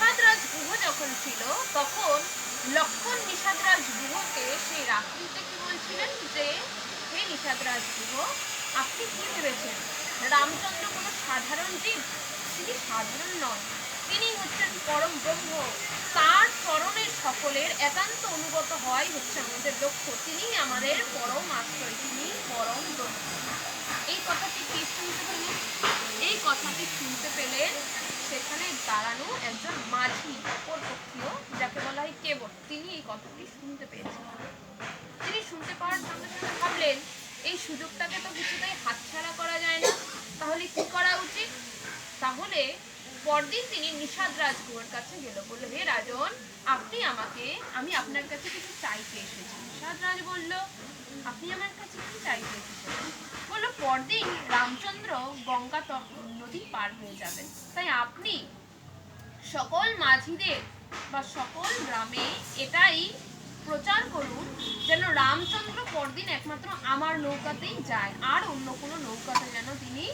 নিষাদরাজ গুহ যখন ছিল তখন লক্ষণ নিষাদরাজ গুহকে সেই রাত্রিতে কি বলছিলেন যে হে নিষাদরাজ গুহ, আপনি কি ভেবেছেন রামচন্দ্র কোনো সাধারণ জীব? তিনি সাধারণ নন, তিনি হচ্ছেন পরম ব্রহ্ম। তার চরণের সকলের একান্ত অনুগত হওয়াই হচ্ছে আমাদের লক্ষ্য। তিনি আমাদের পরম আশ্রয়, তিনি পরম ব্রহ্ম। এই কথাটি কি শুনতে পেলেন? এই কথাটি শুনতে পেলেন সেখানে দাঁড়ানো একজন মাঝি অপরপক্ষীয়, যাকে বলা হয় কেবট। তিনি এই কথাটি শুনতে পেয়েছেন। তিনি শুনতে পাওয়ার সঙ্গে সঙ্গে ভাবলেন এই সুযোগটাকে তো কিছুতেই হাতছাড়া করা যায় না, তাহলে কি করা উচিত? তাহলে পরদিন তিনি নিষাদরাজ গুহর কাছে গেল, বলল হে রাজন, আমি আপনার কাছে কিছু চাইতে এসেছি। নিষাদরাজ বলল, আপনি আমার কাছে কি চাইতে এসেছেন? বলল, পরদিন রামচন্দ্র গঙ্গা নদী পার হয়ে যাবেন, তাই আপনি সকল মাঝিদের বা সকল গ্রামে এটাই প্রচার করুন যেন রামচন্দ্র পরদিন একমাত্র আমার নৌকাতেই যায়, আর অন্য কোনো নৌকাতে যেন তিনি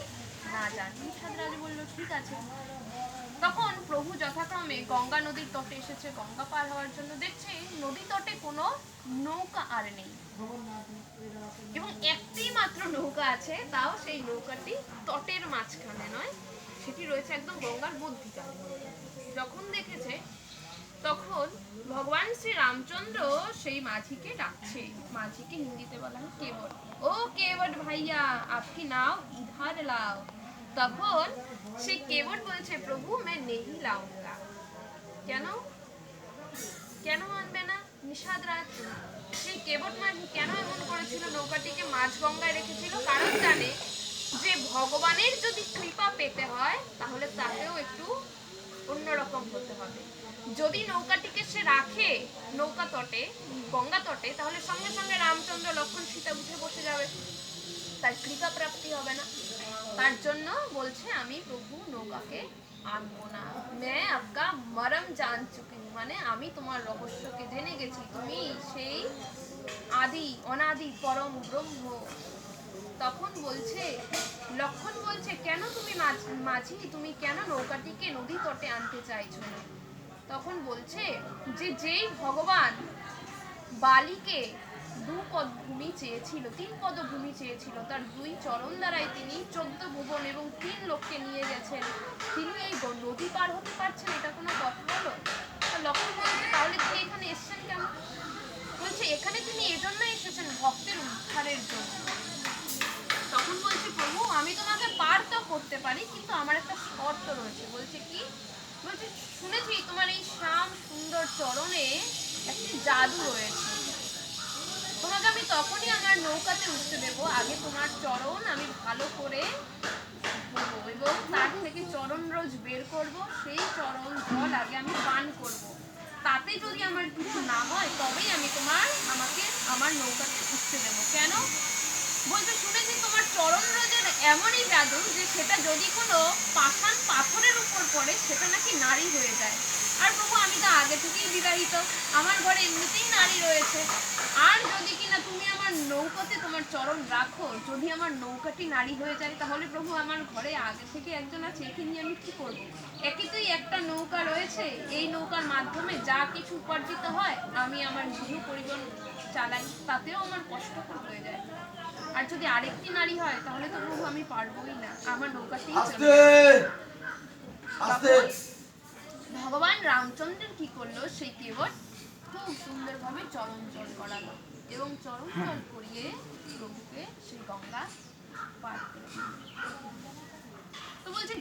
না যান। নিষাদরাজ বলল, ঠিক আছে। তখন প্রভু যথাক্রমে গঙ্গা নদীর তটে এসেছে গঙ্গা পার হওয়ার জন্য। দেখছে নদী তটে কোনো নৌকা আর নেই, এবং একটি মাত্র নৌকা আছে, তাও সেই নৌকাটি তটের মাঝখানে নয়, সেটি রয়েছে একদম গঙ্গার মধ্যিখানে। যখন দেখেছে তখন ভগবান শ্রী রামচন্দ্র সেই মাঝিকে ডাকছে। মাঝিকে হিন্দিতে বলা হয় কেবট। ও কেবট ভাইয়া, আপকি নাও ইধার লাও। তখন সেই কেবট বলছে, প্রভু মে নেহি লাউঙ্গা। কেন কেন আনবে না নিষাদরাজ? সেই কেবট মাঝি কেন এমন করেছিল? নৌকাটিকে মাঝ গঙ্গায় রেখেছিল, কারণ জানে যে ভগবানের যদি কৃপা পেতে হয় তাহলে তাকেও একটু অন্যরকম হতে হবে। যদি নৌকাটিকে সে রাখে নৌকা তটে, গঙ্গা তটে, তাহলে সঙ্গে সঙ্গে রামচন্দ্র লক্ষণ সীতা উঠে বসে যাবে, তার কৃপা প্রাপ্তি হবে না। তার জন্য বলছে, আমি প্রভু নৌকাকে আনবো না। मैं आपका मरम जान चुकी हूँ, মানে আমি তোমার রহস্যকে জেনে গেছি, তুমি সেই আদি অনাদি পরম ব্রহ্ম। তখন বলছে লক্ষণ বলছে, কেন তুমি মাঝি, তুমি কেন নৌকাটিকে নদী তটে আনতে চাইছো না? তখন বলছে যে যেই ভগবান বালিকে 2 পদ ভূমি চেয়েছিল, 3 পদ ভূমি চেয়েছিল, তার 2 চরণ দ্বারাই তিনি 14 ভুবন এবং 3 লোককে নিয়ে গেছেন, তিনি এই নদী পার হতে পারছেন, এটা কোনো কথা হলো? লক্ষণ বলছে, তাহলে তিনি এখানে এসেছেন কেন? বলছে এখানে তিনি এজন্য এসেছেন ভক্তের উদ্ধারের জন্য। তখন বলছে, প্রভু আমি তোমাকে পার তো করতে পারি, কিন্তু আমার একটা শর্ত রয়েছে। বলছে কি? বলছে শুনেছি তোমার এই শ্যাম সুন্দর চরণে একটি জাদু রয়েছে, তোমাকে আমি তখনই আমার নৌকাতে উঠতে দেবো, আগে তোমার চরণ আমি ভালো করে ধোবো এবং তার থেকে চরণ রোজ বের করব, সেই চরণ জল আগে আমি পান করব, তাতে যদি আমার কিছু না হয় তবেই আমি আমাকে আমার নৌকাতে উঠতে দেবো। কেন? বলতে শুনেছি তোমার চরণ রোজের এমনই জাদু যে সেটা যদি কোনো পাষাণ পাথরের উপর পড়ে সেটা নাকি নারী হয়ে যায়। আর প্রভু আমি তো আগে থেকেই বিবাহিত, আমার ঘরে এমনিতেই নারী রয়েছে, আর যদি কিনা তুমি আমার নৌকাতে তোমার চরণ রাখো, যদি আমার নৌকাটি নারী হয়ে যায়, তাহলে প্রভু আমার ঘরে আগে থেকে একজন আছে, একে নিয়ে আমি কি করবো? একই তুই একটা নৌকা রয়েছে, এই নৌকার মাধ্যমে যা কিছু উপার্জিত হয় আমি আমার গৃহ পরিবহন চালাই, তাতেও আমার কষ্টকর হয়ে যায়। আর যদি আরেকটি নারী হয় তাহলে তো প্রভু আমি পারবোই না, আমার নৌকাতেই ভগবান রামচন্দ্রের কি করলো, সেই কেবট খুব সুন্দরভাবে চরণ জল করালো এবং চরণ জল করিয়ে প্রভুকে সেই গঙ্গা পার করে। তো বলছে